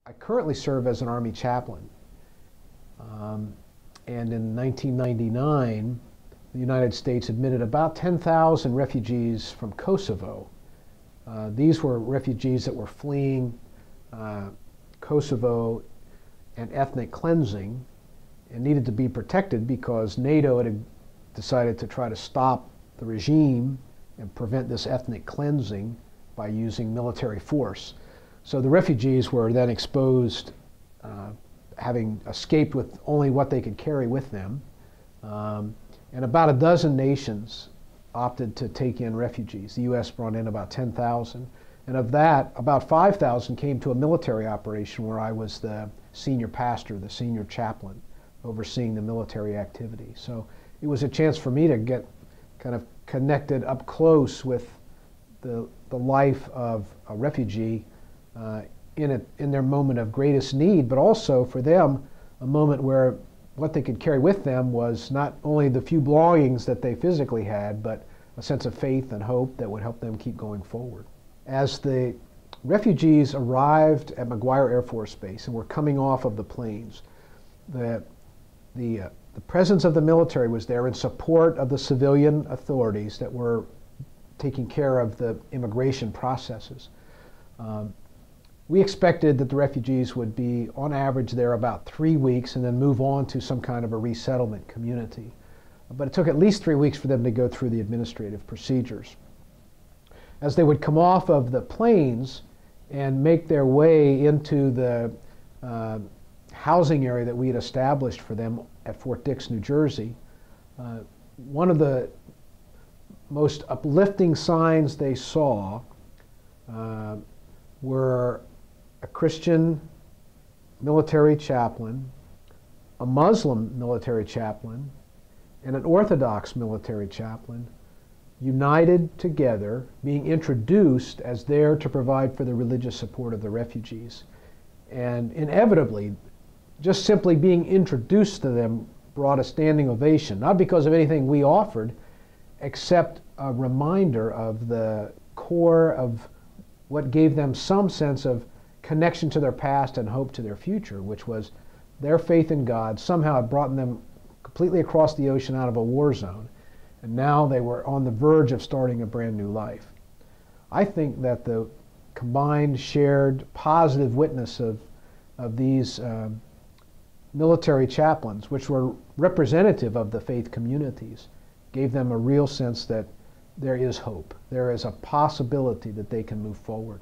I currently serve as an Army chaplain. And in 1999, the United States admitted about 10,000 refugees from Kosovo. These were refugees that were fleeing Kosovo and ethnic cleansing and needed to be protected because NATO had decided to try to stop the regime and prevent this ethnic cleansing by using military force. So the refugees were then exposed, having escaped with only what they could carry with them. And about a dozen nations opted to take in refugees. The U.S. brought in about 10,000. And of that, about 5,000 came to a military operation where I was the senior pastor, the senior chaplain, overseeing the military activity. So it was a chance for me to get kind of connected up close with the life of a refugee in their moment of greatest need, but also for them a moment where what they could carry with them was not only the few belongings that they physically had, but a sense of faith and hope that would help them keep going forward. As the refugees arrived at McGuire Air Force Base and were coming off of the planes, the presence of the military was there in support of the civilian authorities that were taking care of the immigration processes. We expected that the refugees would be, on average, there about 3 weeks and then move on to some kind of a resettlement community. But it took at least 3 weeks for them to go through the administrative procedures. As they would come off of the planes and make their way into the housing area that we had established for them at Fort Dix, New Jersey, one of the most uplifting signs they saw were a Christian military chaplain, a Muslim military chaplain, and an Orthodox military chaplain united together, being introduced as there to provide for the religious support of the refugees. And inevitably, just simply being introduced to them brought a standing ovation, not because of anything we offered, except a reminder of the core of what gave them some sense of connection to their past and hope to their future, which was their faith in God somehow had brought them completely across the ocean out of a war zone, and now they were on the verge of starting a brand new life. I think that the combined, shared, positive witness of these military chaplains, which were representative of the faith communities, gave them a real sense that there is hope. There is a possibility that they can move forward.